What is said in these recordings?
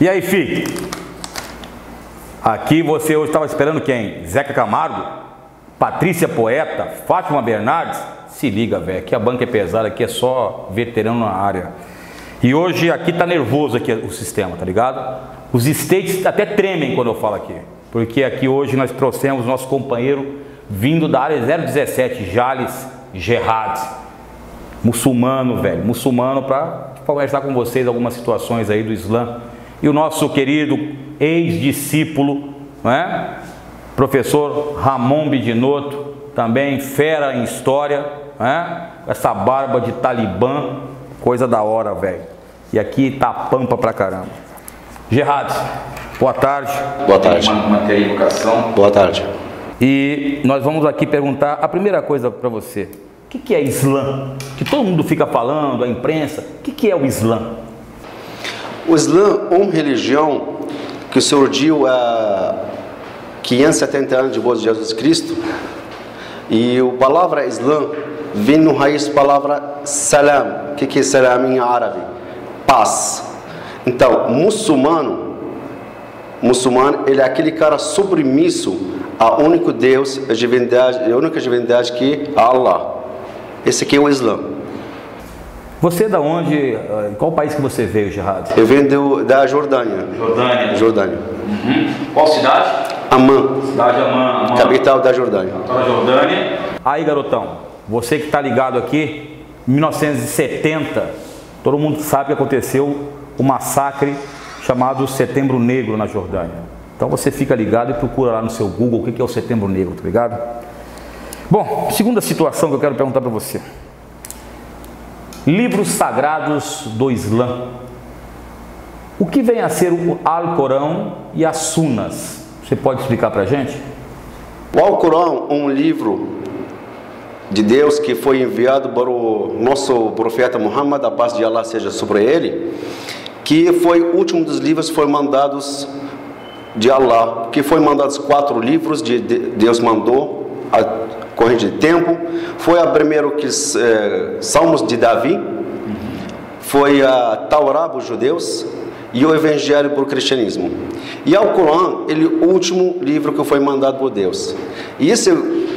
E aí, filho? Aqui você hoje estava esperando quem? Zeca Camargo? Patrícia Poeta? Fátima Bernardes? Se liga, velho, aqui a banca é pesada, aqui é só veterano na área. E hoje aqui tá nervoso aqui o sistema, tá ligado? Os states até tremem quando eu falo aqui. Porque aqui hoje nós trouxemos nosso companheiro vindo da área 017, Jales Gerhard. Muçulmano, velho, muçulmano, para conversar com vocês algumas situações aí do Islã. E o nosso querido ex-discípulo, né? Professor Ramon Bidinotto, também fera em história, né? Essa barba de talibã, coisa da hora, velho. E aqui tá pampa pra caramba. Gerhard, boa tarde. Boa tarde. Manter a educação. Boa tarde. E nós vamos aqui perguntar a primeira coisa para você. O que é Islã? Que todo mundo fica falando, a imprensa. O que é o Islã? O Islã é uma religião que surgiu há 570 anos depois de Jesus Cristo. E a palavra Islã vem no raiz da palavra salam. O que é salam em árabe? Paz. Então, muçulmano, ele é aquele cara submisso ao único Deus, a única divindade que é Allah. Esse aqui é o Islã. Você é da onde? Qual país que você veio, Gerhard? Eu venho da Jordânia. Jordânia. Uhum. Qual cidade? Amman. Cidade de Amman. Capital da Jordânia. Capital da Jordânia. Aí, garotão, você que está ligado aqui, em 1970, todo mundo sabe que aconteceu o massacre chamado Setembro Negro na Jordânia. Então você fica ligado e procura lá no seu Google o que é o Setembro Negro, tá ligado? Bom, segunda situação que eu quero perguntar para você. Livros sagrados do Islã. O que vem a ser o Alcorão e as Sunas? Você pode explicar para a gente? O Alcorão é um livro de Deus que foi enviado para o nosso profeta Muhammad, a paz de Allah seja sobre ele, que foi o último dos livros que foi mandados de Allah, que foi mandados 4 livros de Deus mandou a corrente de tempo. Foi a primeiro que Salmos de Davi, foi a Taurá para os judeus e o Evangelho para o cristianismo. E o Corão, ele é o último livro que foi mandado por Deus. E isso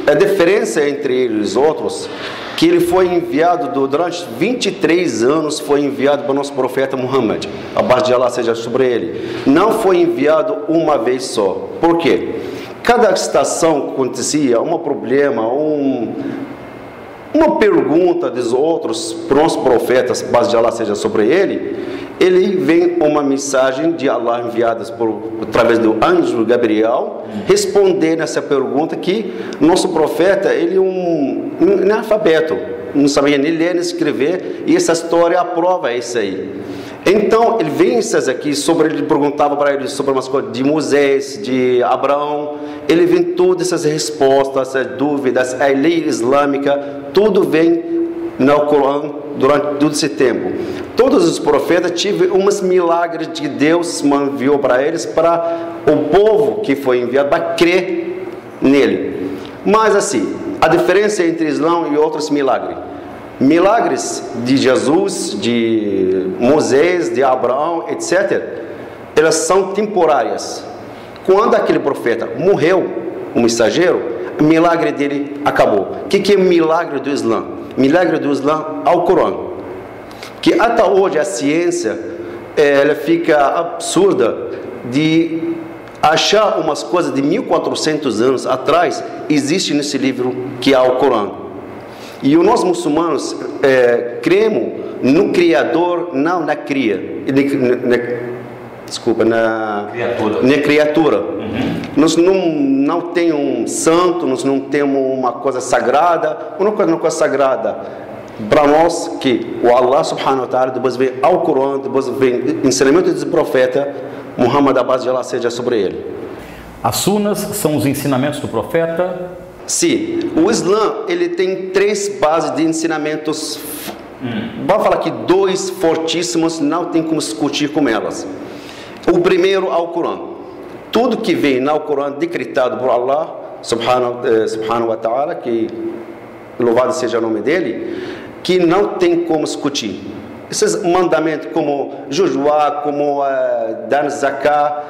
é a diferença entre eles e os outros, que ele foi enviado durante 23 anos, foi enviado para o nosso profeta Muhammad, a paz de Allah seja sobre ele. Não foi enviado uma vez só. Por quê? Cada estação que acontecia, um problema, uma pergunta dos outros para os profetas, paz de Allah seja sobre ele vem uma mensagem de Allah enviada através do anjo Gabriel, responder nessa pergunta que nosso profeta, ele é um analfabeto, não sabia nem ler nem escrever, e essa história aprova isso aí. Então, ele vem essas aqui, ele perguntava para ele sobre umas coisas de Moisés, de Abraão, ele vem todas essas respostas, essas dúvidas, a lei islâmica, tudo vem no Corão durante todo esse tempo. Todos os profetas tiveram uns milagres que Deus enviou para eles, para o povo que foi enviado, para crer nele. Mas assim, a diferença entre Islã e outros milagres. Milagres de Jesus, de Moisés, de Abraão, etc., elas são temporárias. Quando aquele profeta morreu, o mensageiro, o milagre dele acabou. O que é o milagre do Islã? O milagre do Islã é o Corão. Que até hoje a ciência ela fica absurda de achar umas coisas de 1400 anos atrás, existe nesse livro que é o Corão. E nós muçulmanos cremos no Criador, não na cria. Na criatura. Uhum. Nós não temos um santo, nós não temos uma coisa sagrada. Uma coisa sagrada para nós, que o Allah subhanahu wa ta'ala, depois vem ao Corão, depois vem o ensinamento do profeta Muhammad, a paz de Allah seja sobre ele. As sunas são os ensinamentos do profeta? Sim, o Islã ele tem 3 bases de ensinamentos. Vamos falar aqui 2 fortíssimos, não tem como discutir com elas. O primeiro é o Corão. Tudo que vem no Corão decretado por Allah subhanahu wa ta'ala, que louvado seja o nome dele, que não tem como discutir. Esses mandamentos como jejuar, como dar zakat,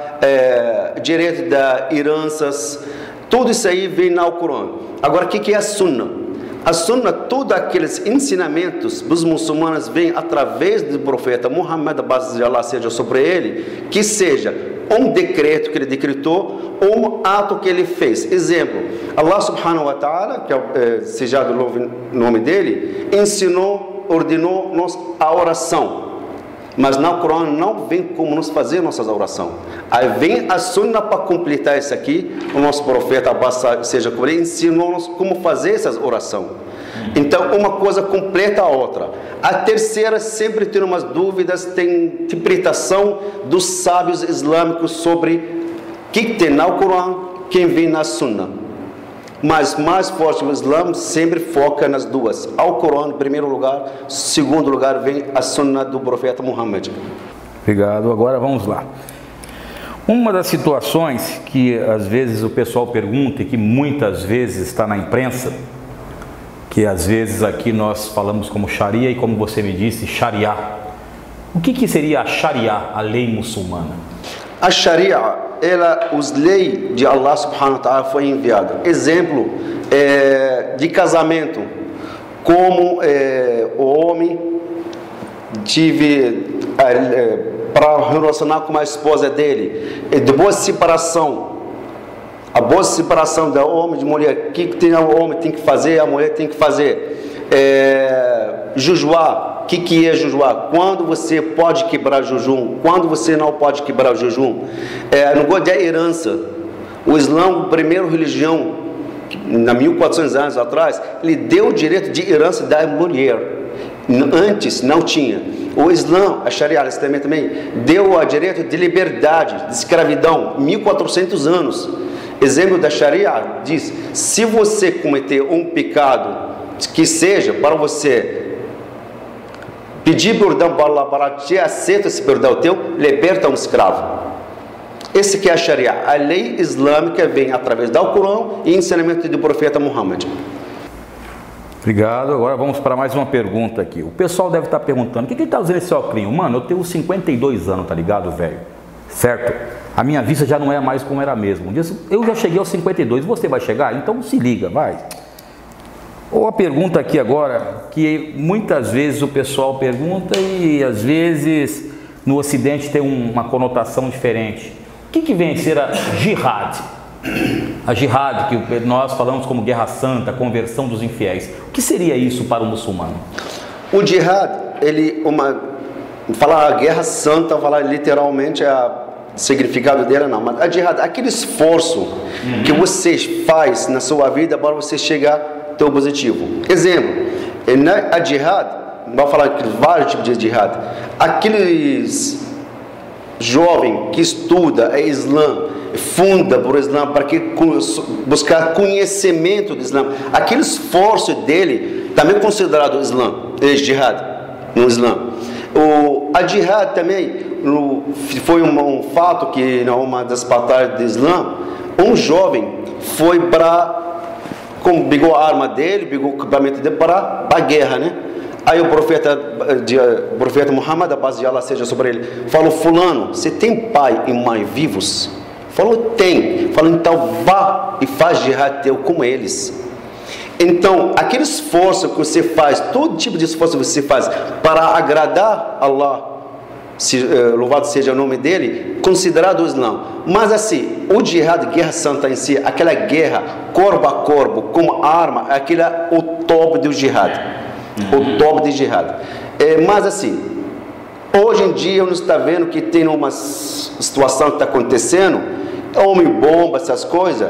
direito das heranças, tudo isso aí vem no Corão. Agora, o que é a Sunna? A Sunna, todos aqueles ensinamentos dos muçulmanos vêm através do profeta Muhammad, a paz de Allah seja sobre ele, que seja um decreto que ele decretou ou um ato que ele fez. Exemplo, Allah subhanahu wa ta'ala, que seja o nome dele, ensinou, ordenou-nos a oração. Mas no Corão não vem como nos fazer nossas orações. Aí vem a Sunna para completar isso aqui. O nosso profeta, seja como ele, ensinou-nos como fazer essas orações. Então, uma coisa completa a outra. A terceira, sempre tem umas dúvidas, tem interpretação dos sábios islâmicos sobre o que tem no Corão, quem vem na Sunna. Mas mais forte o Islã sempre foca nas duas. Ao Corão, em primeiro lugar, em segundo lugar, vem a Sunna do profeta Muhammad. Obrigado. Agora vamos lá. Uma das situações que às vezes o pessoal pergunta e que muitas vezes está na imprensa, que às vezes aqui nós falamos como Sharia e como você me disse, Sharia. O que seria a Sharia, a lei muçulmana? A Sharia, os leis de Allah subhanahu wa ta'ala foi enviada. Exemplo de casamento, como o homem tive para relacionar com a esposa dele, depois de separação, a boa separação do homem e de mulher, o que o homem tem que fazer, a mulher tem que fazer. Jejuar, o que é jejuar? Quando você pode quebrar o jejum, quando você não pode quebrar o jejum. No negócio da herança, o Islã, a primeira religião, há 1400 anos atrás, ele deu o direito de herança da mulher. Antes não tinha. O Islã, a Sharia também, deu o direito de liberdade, de escravidão, 1400 anos. Exemplo da Sharia diz: se você cometer um pecado, que seja para você pedir perdão para Allah, para te aceita esse perdão teu, liberta um escravo. Esse que é a Sharia. A lei islâmica vem através do Corão e ensinamento do profeta Muhammad. Obrigado. Agora vamos para mais uma pergunta aqui. O pessoal deve estar perguntando: o que ele está usando esse óculos? Mano, eu tenho 52 anos, tá ligado, velho? Certo? A minha vista já não é mais como era mesmo. Eu já cheguei aos 52, você vai chegar? Então se liga, vai. Ou a pergunta aqui agora, que muitas vezes o pessoal pergunta e às vezes no Ocidente tem uma conotação diferente. O que vem a ser a jihad? A jihad, que nós falamos como guerra santa, conversão dos infiéis. O que seria isso para o muçulmano? O jihad, falar guerra santa, falar literalmente o significado dela não, mas a jihad, aquele esforço que você faz na sua vida para você chegar teu positivo. Exemplo, a jihad, vamos falar de vários tipos de jihad. Aqueles jovem que estuda Islã, funda por Islã, para que buscar conhecimento do Islã, aquele esforço dele também é considerado Islã, jihad no Islã. A jihad também foi um fato que numa das batalhas do Islã, um jovem foi pegou a arma dele, pegou o equipamento dele para a guerra, né? Aí o profeta Muhammad, a paz de Allah seja sobre ele, falou: fulano, você tem pai e mãe vivos? Falou: tem. Falou: então vá e faz jihad teu com eles. Então, aquele esforço que você faz, todo tipo de esforço que você faz para agradar Allah, louvado seja o nome dele, considerado o Islã. Mas assim, o jihad, guerra santa em si, aquela guerra corpo a corpo, com arma, aquele é o top do jihad. O top de jihad. Mas assim, hoje em dia nós estamos vendo que tem uma situação que está acontecendo, homem bomba, essas coisas.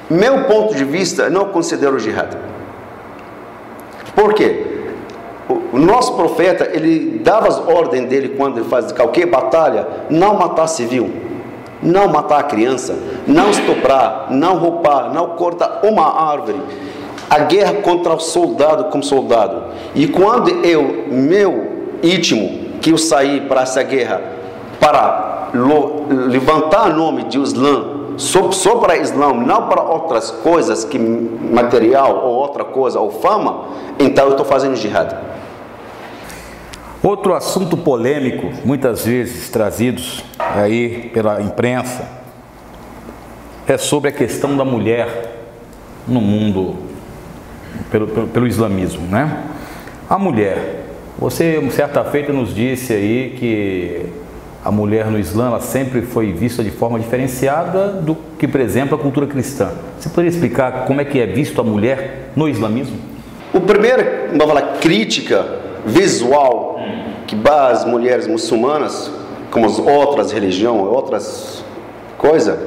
Meu ponto de vista, não considero o jihad. Por quê? O nosso profeta, ele dava as ordens dele quando ele faz qualquer batalha, não matar civil, não matar a criança, não estuprar, não roubar, não cortar uma árvore. A guerra contra o soldado como soldado. E quando meu íntimo, que eu saí para essa guerra, para levantar o nome de Islã, só para Islã, não para outras coisas, que material ou outra coisa, ou fama, então eu estou fazendo jihad. Outro assunto polêmico, muitas vezes trazidos aí pela imprensa, é sobre a questão da mulher no mundo, pelo islamismo, né? A mulher, você certa feita nos disse aí que a mulher no Islã ela sempre foi vista de forma diferenciada do que, por exemplo, a cultura cristã. Você poderia explicar como é que é visto a mulher no islamismo? O primeiro, vamos falar, crítica visual que as mulheres muçulmanas, como as outras religiões, outras coisas,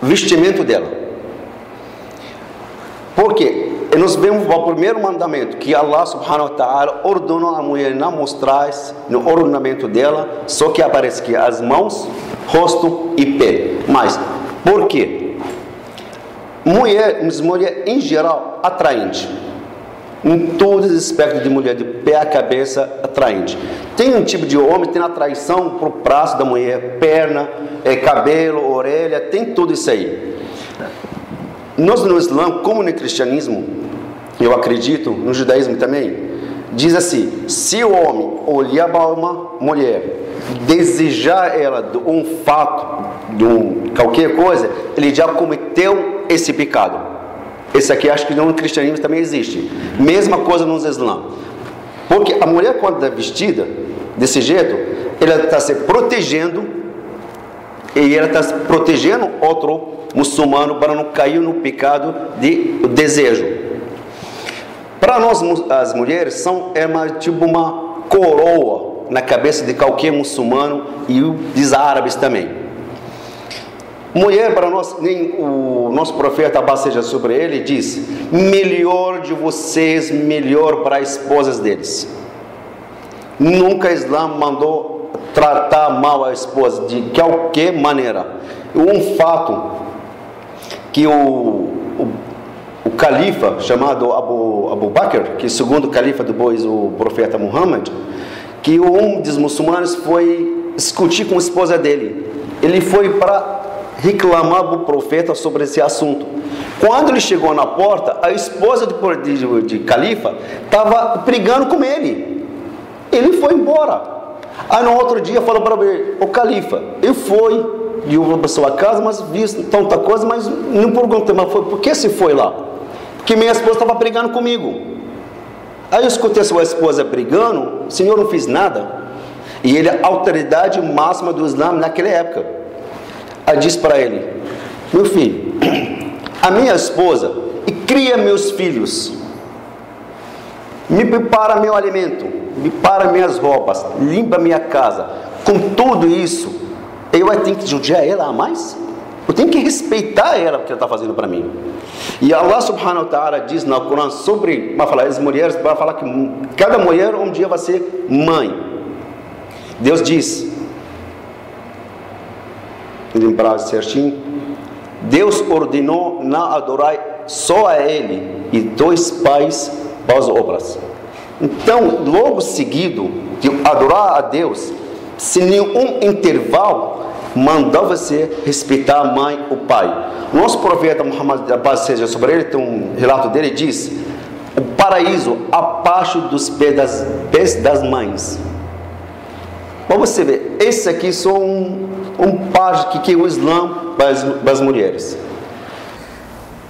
vestimento dela. Porque nós vemos o primeiro mandamento, que Allah subhanahu wa ta'ala ordenou a mulher não mostrar no ornamento dela, só que aparece que as mãos, rosto e pé. Mas, por quê? Mulher em geral, atraente. Em todos os aspectos de mulher, de pé a cabeça, atraente. Tem um tipo de homem, tem atraição para o braço da mulher, perna, cabelo, orelha, tem tudo isso aí. Nós no Islã, como no cristianismo, eu acredito, no judaísmo também, diz assim: se o homem olhar para uma mulher, desejar ela de um fato, de qualquer coisa, ele já cometeu esse pecado. Esse aqui acho que no cristianismo também existe. Mesma coisa no Islã. Porque a mulher, quando está vestida desse jeito, ela está se protegendo, e ela está protegendo outro muçulmano para não cair no pecado de desejo. Para nós, as mulheres, tipo uma coroa na cabeça de qualquer muçulmano e dos árabes também. Mulher, para nós, nem o nosso profeta, a paz seja sobre ele, diz: melhor de vocês, melhor para as esposas deles. Nunca o Islã mandou tratar mal a esposa de qualquer maneira. Um fato que o califa chamado Abu Bakr, que é o segundo califa depois o profeta Muhammad, que um dos muçulmanos foi discutir com a esposa dele. Ele foi para reclamar para o profeta sobre esse assunto. Quando ele chegou na porta, a esposa de califa estava brigando com ele. Ele foi embora. Aí no outro dia falou para ele: o califa, eu fui e eu vou para sua casa, mas vi tanta coisa, mas não perguntei, mas foi, por que você foi lá? Porque minha esposa estava brigando comigo. Aí eu escutei a sua esposa brigando, o senhor não fez nada. E ele é a autoridade máxima do Islã naquela época. Aí disse para ele: meu filho, a minha esposa cria meus filhos, me prepara meu alimento, me prepara minhas roupas, limpa minha casa. Com tudo isso, eu tenho que judiar ela a mais? Eu tenho que respeitar ela, o que ela está fazendo para mim. E Allah subhanahu wa ta'ala diz no Corão sobre, vai falar, as mulheres, vai falar que cada mulher um dia vai ser mãe. Deus diz, lembrar certinho, Deus ordenou não adorar só a Ele e dois pais para as obras. Então, logo seguido de adorar a Deus, sem nenhum intervalo, mandou você respeitar a mãe e o pai. Nosso profeta Muhammad, a paz seja sobre ele, tem um relato dele, diz: o paraíso abaixo dos pés das mães. Para você ver, esse aqui só um página que é o Islã para as mulheres.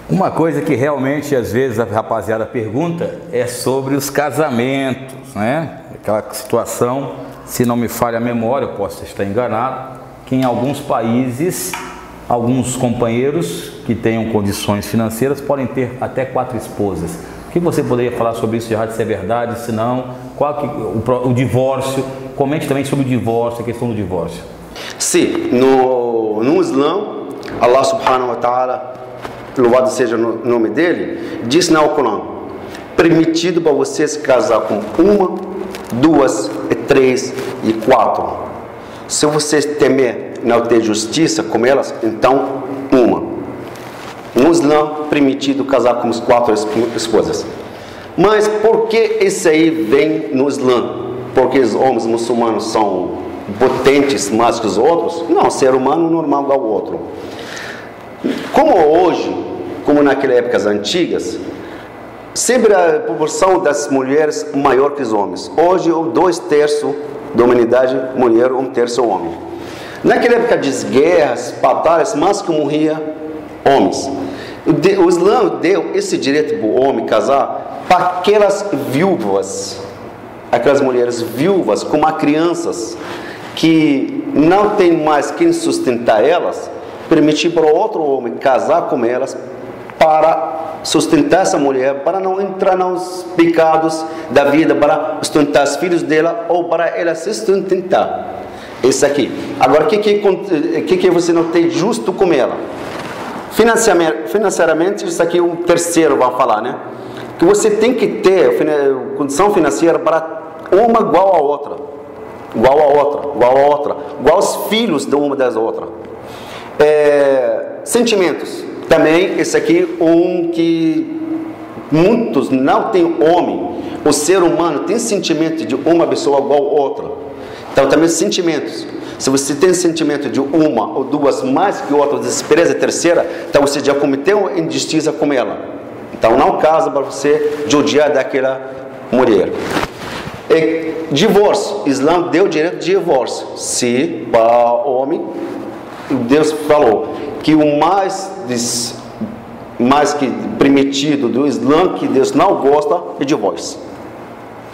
Uma coisa que realmente às vezes a rapaziada pergunta é sobre os casamentos, né? Aquela situação, se não me falha a memória, eu posso estar enganado, que em alguns países, alguns companheiros que tenham condições financeiras podem ter até 4 esposas. O que você poderia falar sobre isso, Gerard, se é verdade, se não, qual que, o divórcio, comente também sobre o divórcio, a questão do divórcio. Sim, no Islã, Allah subhanahu wa ta'ala, louvado seja o nome dele, diz no Alcorão: permitido para vocês casar com 1, 2, 3 e 4. Se vocês temer não ter justiça com elas, então uma. No Islã, permitido casar com as 4 esposas. Mas por que isso aí vem no Islã? Porque os homens muçulmanos são potentes mais que os outros? Não, ser humano normal igual ao outro. Como hoje, como naquelas épocas antigas, sempre a proporção das mulheres maior que os homens. Hoje, 2/3 da humanidade, mulher, 1/3 homem. Naquela época de guerras, batalhas, mais que morria homens. O Islã deu esse direito para o homem casar para aquelas viúvas, aquelas mulheres viúvas com crianças que não tem mais quem sustentar elas, permitir para outro homem casar com elas para sustentar essa mulher, para não entrar nos pecados da vida, para sustentar os filhos dela ou para ela se sustentar. Esse aqui. Agora, o que você não tem justo com ela? Financeiramente, isso aqui um terceiro vai falar, né? Que você tem que ter condição financeira para uma igual a outra, igual a outra, igual a outra, igual aos filhos de uma das outras. Sentimentos. Também, esse aqui que muitos não tem homem. O ser humano tem sentimento de uma pessoa igual a outra. Então, também sentimentos. Se você tem sentimento de uma ou duas mais que outra, desprezo a terceira, então você já cometeu injustiça com ela. Então, não casa para você judiar daquela mulher. Divórcio. Islã deu direito de divórcio. Se para o homem, Deus falou que o mais que permitido do Islã, que Deus não gosta, é divórcio.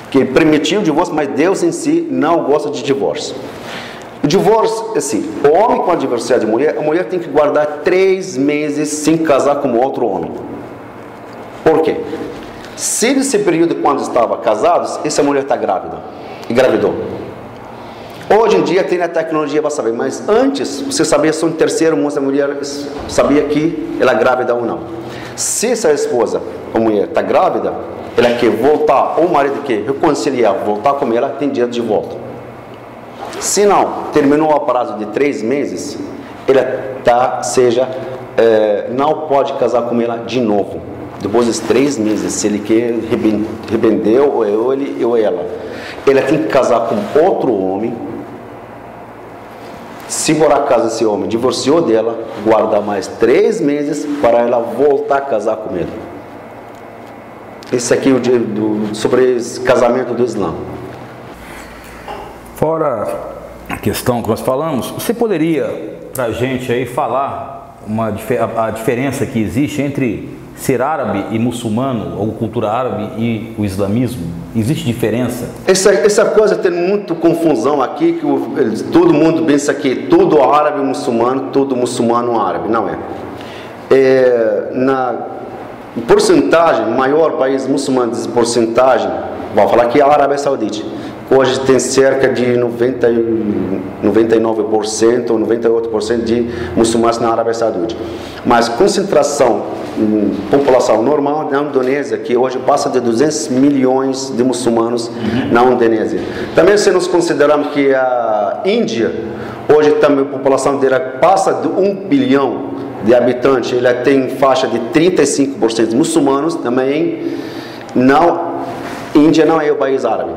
Que ele permitiu o divórcio, mas Deus em si não gosta de divórcio. O divórcio é assim: o homem com a divorciar de mulher, a mulher tem que guardar 3 meses sem casar com outro homem. Por quê? Se nesse período, quando estava casados, essa mulher está grávida, engravidou. Hoje em dia tem a tecnologia para saber, mas antes você sabia só em terceiro mundo, a mulher sabia que ela é grávida ou não. Se essa esposa, a mulher, está grávida, ela quer voltar, ou o marido quer reconciliar, voltar com ela, tem direito de volta. Se não, terminou o prazo de 3 meses, ela não pode casar com ela de novo. Depois dos 3 meses, se ele quer arrependeu, ou ele ou ela tem que casar com outro homem. Se por acaso esse homem divorciou dela, guarda mais 3 meses para ela voltar a casar com ele. Esse aqui é sobre esse casamento do Islã. Fora a questão que nós falamos, você poderia para a gente aí falar a diferença que existe entre ser árabe e muçulmano, ou cultura árabe e o islamismo? Existe diferença? Essa coisa tem muita confusão aqui, que todo mundo pensa que todo árabe é muçulmano, todo muçulmano é árabe. Não é. Na porcentagem, maior país muçulmano de porcentagem, vou falar que é a Arábia Saudita. Hoje tem cerca de 99% ou 98% de muçulmanos na Arábia Saudita. Mas concentração, população normal na Indonésia, que hoje passa de 200 milhões de muçulmanos na Indonésia. Também se nós considerarmos que a Índia, hoje também a população dela passa de 1 bilhão de habitantes, ela tem faixa de 35% de muçulmanos, também não, Índia não é o país árabe.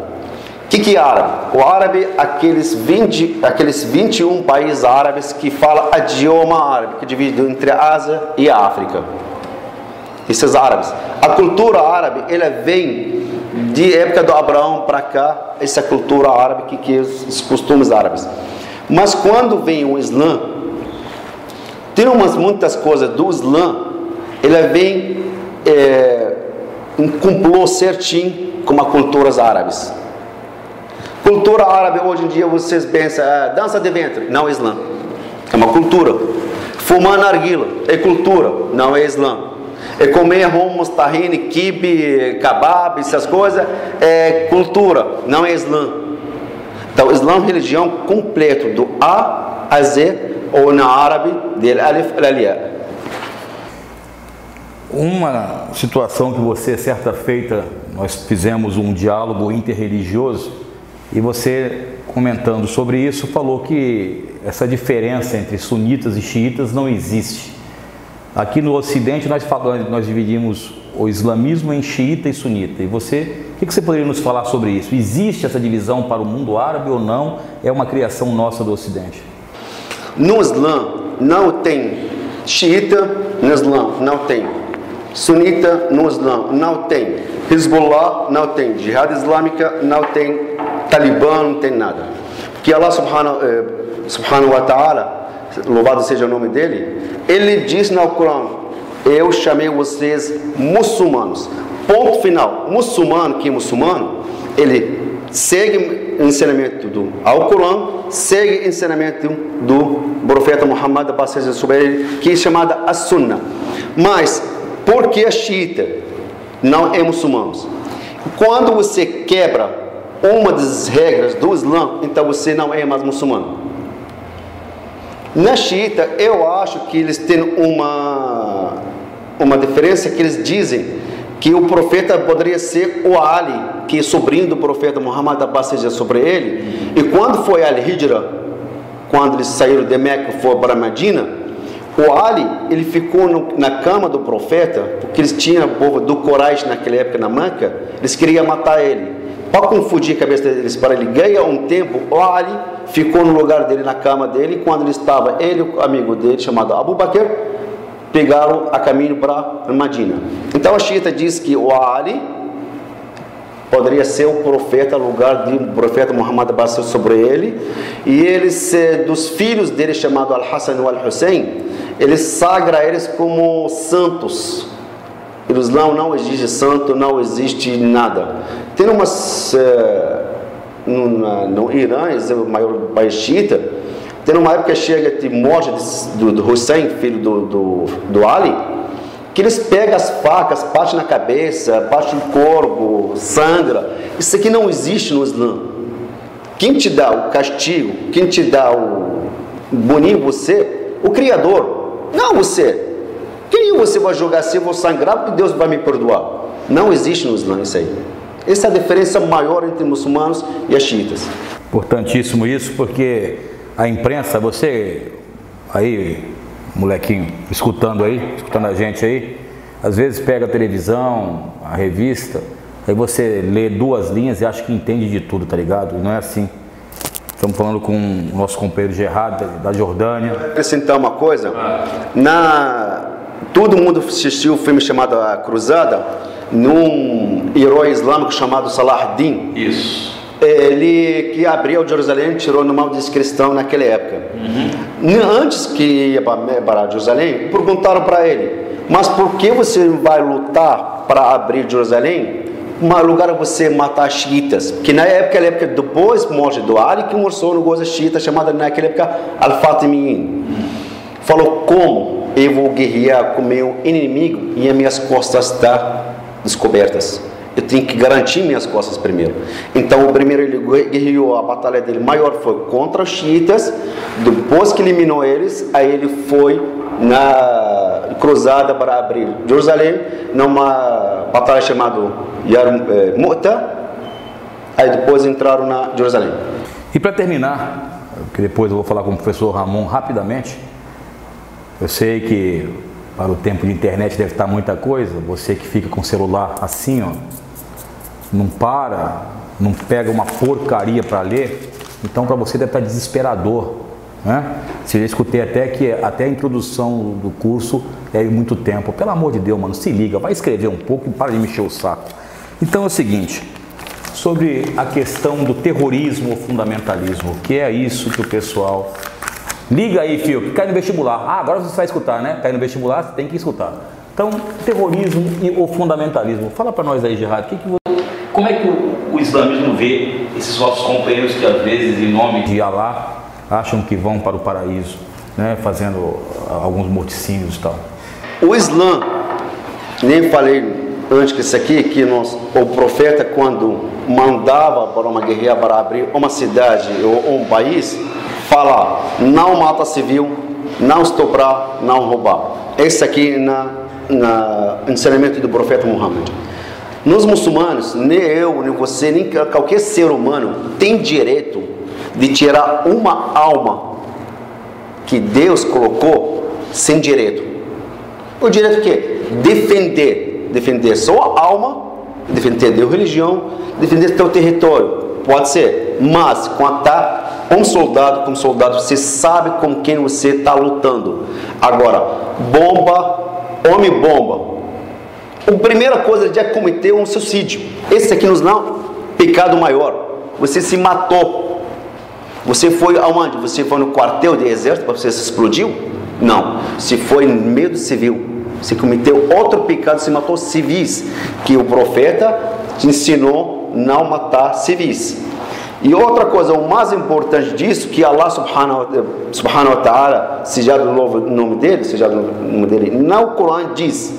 O que é árabe? O árabe é aqueles 21 países árabes que falam o idioma árabe, que divide entre a Ásia e a África. Esses árabes. A cultura árabe, ela vem de época do Abraão para cá, essa cultura árabe, que é os costumes árabes. Mas quando vem o Islã, tem muitas coisas do Islã, ela vem um complô certinho com as culturas árabes. Cultura árabe, hoje em dia, vocês pensam, dança de ventre, não é Islã. É uma cultura. Fumar narguila, é cultura, não é Islã. É comer hummus, tahine, kibe, kebab, essas coisas, é cultura, não é Islã. Então, o Islã é uma religião completa, do A a Z, ou na árabe, del alif al ya. Uma situação que você, certa feita, nós fizemos um diálogo interreligioso, e você comentando sobre isso, falou que essa diferença entre sunitas e xiitas não existe. Aqui no Ocidente nós dividimos o islamismo em xiita e sunita. E você, o que você poderia nos falar sobre isso? Existe essa divisão para o mundo árabe ou não? É uma criação nossa do Ocidente? No Islã não tem xiita, no Islã não tem sunita, no Islã não tem Hezbollah, não tem Jihad Islâmica, não tem Talibã, não tem nada. Porque Allah subhanahu wa ta'ala, louvado seja o nome dele, ele diz no Corão: eu chamei vocês muçulmanos. Ponto final. Muçulmano, que é muçulmano, ele segue o ensinamento do Alcorão, segue o ensinamento do profeta Muhammad, paz seja sobre ele, que é chamada a Sunnah. Mas, por que a xiita não é muçulmanos? Quando você quebra uma das regras do Islã, então você não é mais muçulmano. Na xiita, eu acho que eles têm uma diferença, que eles dizem que o profeta poderia ser o Ali, que é sobrinho do profeta Muhammad, a paz seja sobre ele. E quando foi Al-Hijra, quando eles saíram de Meca e foram para Medina, o Ali, ele ficou na cama do profeta, porque eles tinham o povo do Quraysh naquela época na Meca, eles queriam matar ele. Para confundir a cabeça deles, para ele ganhar um tempo, o Ali ficou no lugar dele, na cama dele, e quando ele estava, ele e o amigo dele, chamado Abu Bakr, pegaram a caminho para Medina. Então a xiita diz que o Ali poderia ser o profeta, no lugar do profeta Muhammad passou sobre ele, e eles, dos filhos dele, chamado Al-Hassan e Al-Hussein, eles sagram eles como santos. O Islã não existe santo, não existe nada. Tem umas no Irã, é o maior país xiita, tem uma época que chega de morte do Hussein, filho do Ali, que eles pegam as facas, partem na cabeça, partem no corpo, sangra. Isso aqui não existe no Islã. Quem te dá o castigo, quem te dá o boninho, você, o Criador, não você. Quem você vai jogar assim, eu vou sangrar porque Deus vai me perdoar? Não existe no Islã isso aí. Essa é a diferença maior entre muçulmanos e as xiitas. Importantíssimo isso, porque a imprensa, você aí, molequinho, escutando a gente aí, às vezes pega a televisão, a revista, aí você lê 2 linhas e acha que entende de tudo, tá ligado? E não é assim. Estamos falando com o nosso companheiro Gerard, da Jordânia. Vou acrescentar uma coisa. Todo mundo assistiu o filme chamado A Cruzada, num herói islâmico chamado Salah ad-Din. Isso. Ele que abriu Jerusalém, tirou no mal de cristão naquela época. Antes que ia para Jerusalém, perguntaram para ele: mas por que você vai lutar para abrir Jerusalém? Um lugar você matar xiitas, que na época depois morte do Ali, que mostrou no gozo xiita, chamada naquela época Al-Fatimiyin. Falou: como eu vou guerrear com meu inimigo e as minhas costas estão descobertas? Eu tenho que garantir minhas costas primeiro. Então, o primeiro ele guerreou, a batalha dele maior foi contra os xiitas. Depois que eliminou eles, aí ele foi na cruzada para abrir Jerusalém, numa batalha chamada Mu'ta. Aí depois entraram na Jerusalém. E para terminar, que depois eu vou falar com o professor Ramon rapidamente. Eu sei que para o tempo de internet deve estar muita coisa. Você que fica com o celular assim, ó, não para, não pega uma porcaria para ler, então para você deve estar desesperador, né? Se eu escutei até que até a introdução do curso é muito tempo. Pelo amor de Deus, mano, se liga, vai escrever um pouco e para de me encher o saco. Então é o seguinte, sobre a questão do terrorismo ou fundamentalismo, que é isso que o pessoal... Liga aí, filho, que cai no vestibular. Ah, agora você vai escutar, né? Cai no vestibular, você tem que escutar. Então, terrorismo e o fundamentalismo. Fala para nós aí, Gerard, como é que o islamismo vê esses nossos companheiros que, às vezes, em nome de Allah, acham que vão para o paraíso, né? Fazendo alguns morticínios e tal. O Islã, nem falei antes que isso aqui, que o profeta, quando mandava para uma guerreira para abrir uma cidade ou um país, fala: não mata civil, não estuprar, não roubar. Esse aqui no ensinamento do profeta Muhammad. Nos muçulmanos, nem eu, nem você, nem qualquer ser humano tem direito de tirar uma alma que Deus colocou sem direito. O direito o quê? Defender sua alma, defender a tua religião, defender teu território. Pode ser, mas quando está um soldado com soldado, você sabe com quem você está lutando. Agora, homem-bomba. A primeira coisa é cometer um suicídio. Esse aqui nos dá pecado maior. Você se matou. Você foi aonde? Você foi no quartel de exército para você se explodiu? Não. Você foi no meio do civil. Você cometeu outro pecado, você matou civis. Que o profeta te ensinou não matar civis. E outra coisa, o mais importante disso, que Allah subhanahu wa ta'ala, seja do nome dele, no Corão diz: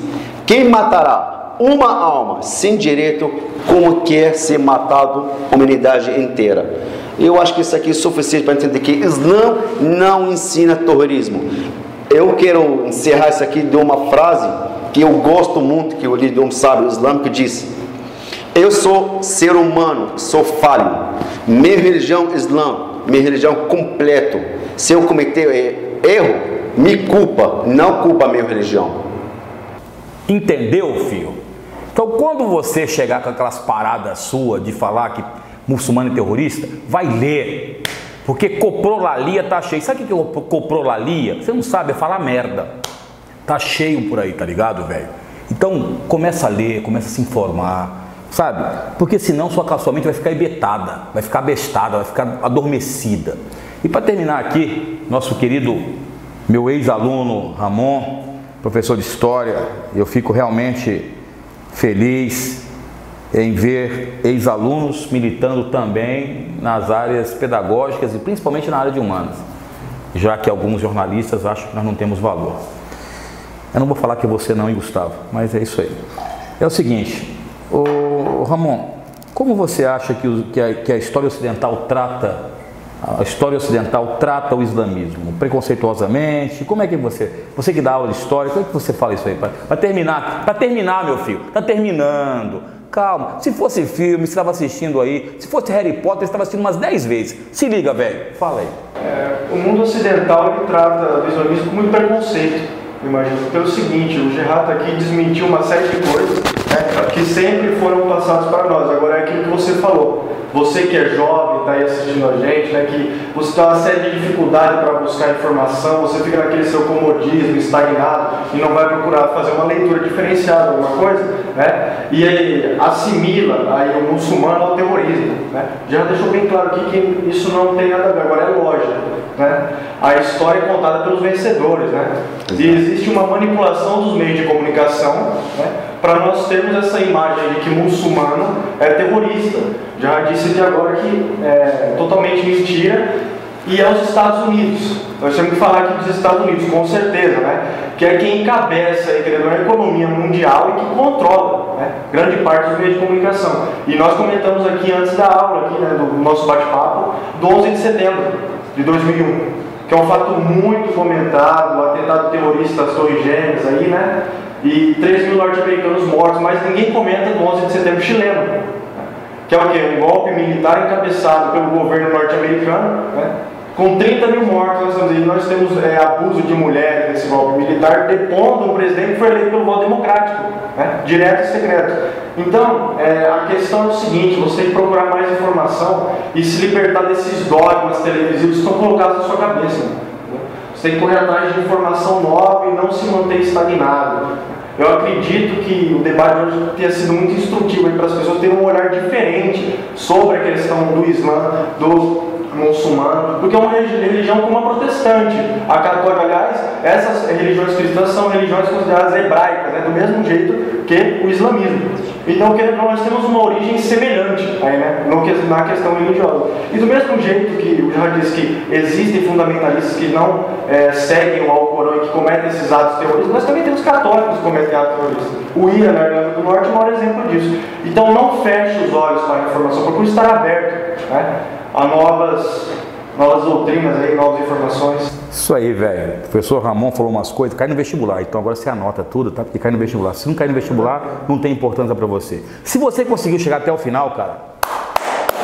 quem matará uma alma sem direito, como quer ser matado a humanidade inteira. Eu acho que isso aqui é suficiente para entender que Islã não ensina terrorismo. Eu quero encerrar isso aqui de uma frase que eu gosto muito, que eu li de um sábio islâmico que diz: eu sou ser humano, sou falho. Minha religião Islã, minha religião completo. Se eu cometer erro, me culpa, não culpa a minha religião. Entendeu, filho? Então, quando você chegar com aquelas paradas suas de falar que muçulmano é terrorista, vai ler. Porque coprolalia tá cheio. Sabe o que é coprolalia? Você não sabe, é falar merda. Tá cheio por aí, tá ligado, velho? Então, começa a ler, começa a se informar. Sabe? Porque senão sua mente vai ficar ebetada, vai ficar bestada, vai ficar adormecida. E para terminar aqui, nosso querido, meu ex-aluno Ramon, professor de História, eu fico realmente feliz em ver ex-alunos militando também nas áreas pedagógicas e principalmente na área de humanas, já que alguns jornalistas acham que nós não temos valor. Eu não vou falar que você não, hein, Gustavo, mas é isso aí. É o seguinte... Ô Ramon, como você acha que a história ocidental trata o islamismo? Preconceituosamente? Como é que você que dá aula de história, como é que você fala isso aí? Para terminar, meu filho, está terminando. Calma, se fosse filme, você estava assistindo aí, se fosse Harry Potter, você estava assistindo umas 10 vezes. Se liga, velho, fala aí. O mundo ocidental ele trata o islamismo com muito preconceito, imagino. Pelo seguinte, o Gerard aqui desmentiu uma série de coisas, né, que sempre foram passadas para nós. Agora é aquilo que você falou. Você que é jovem, está aí assistindo a gente, né, que você tem uma série de dificuldade para buscar informação, você fica naquele seu comodismo estagnado e não vai procurar fazer uma leitura diferenciada, alguma coisa, né, e aí assimila aí o muçulmano ao terrorismo, né. Já deixou bem claro aqui que isso não tem nada a ver, agora é lógico, né. A história é contada pelos vencedores, né, e existe uma manipulação dos meios de comunicação, né, para nós termos essa imagem de que muçulmano é terrorista. Já disse de agora que é totalmente mentira. E é os Estados Unidos. Nós temos que falar aqui dos Estados Unidos, com certeza, né? Que é quem encabeça a economia mundial e que controla, né, grande parte dos meios de comunicação. E nós comentamos aqui antes da aula, aqui, né, do nosso bate-papo, do 11 de setembro de 2001, que é um fato muito comentado, o atentado terrorista às Torres Gêmeas aí, né? E 3 mil norte-americanos mortos, mas ninguém comenta do 11 de setembro chileno, que é o quê? Um golpe militar encabeçado pelo governo norte-americano, né? Com 30 mil mortos. Nós temos abuso de mulheres nesse golpe militar, depondo um presidente que foi eleito pelo voto democrático, né? Direto e secreto. Então, a questão é o seguinte: você tem que procurar mais informação e se libertar desses dogmas televisivos que estão colocados na sua cabeça, né? Você tem que correr atrás de informação nova e não se manter estagnado. Eu acredito que o debate de hoje tenha sido muito instrutivo para as pessoas terem um olhar diferente sobre a questão do Islã, do muçulmano, porque é uma religião como a protestante. A católica, aliás, essas religiões cristãs são religiões consideradas hebraicas, né, do mesmo jeito que o islamismo. Então, nós temos uma origem semelhante aí, né, na questão religiosa. E do mesmo jeito que eu já disse que existem fundamentalistas que não seguem o Alcorão e que cometem esses atos terroristas, nós também temos católicos que cometem atos terroristas. O IRA, na Irlanda do Norte, é o maior exemplo disso. Então, não feche os olhos para a informação, procure estar aberto, né, a novas doutrinas aí, novas informações. Isso aí, velho. O professor Ramon falou umas coisas, cai no vestibular, então agora você anota tudo, tá? Porque cai no vestibular. Se não cair no vestibular, não tem importância para você. Se você conseguiu chegar até o final, cara,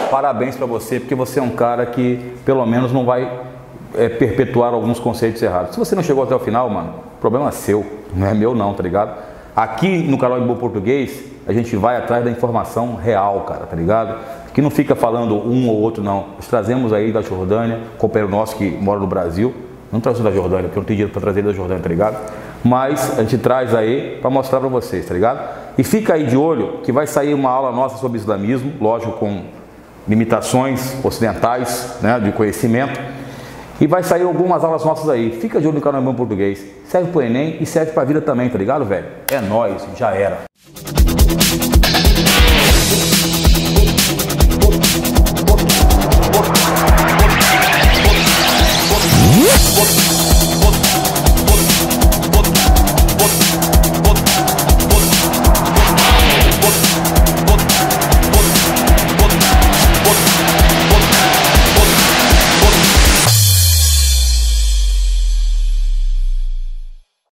parabéns para você, porque você é um cara que pelo menos não vai perpetuar alguns conceitos errados. Se você não chegou até o final, mano, o problema é seu, não é meu não, tá ligado? Aqui no canal de Bom Português, a gente vai atrás da informação real, cara, tá ligado? Que não fica falando um ou outro, não. Nós trazemos aí da Jordânia, companheiro nosso que mora no Brasil, não traz da Jordânia, porque eu não tenho dinheiro para trazer da Jordânia, tá ligado? Mas a gente traz aí para mostrar para vocês, tá ligado? E fica aí de olho que vai sair uma aula nossa sobre islamismo, lógico, com limitações ocidentais, né, de conhecimento. E vai sair algumas aulas nossas aí. Fica de olho no canal Bom Português. Serve pro Enem e serve pra vida também, tá ligado, velho? É nóis, já era.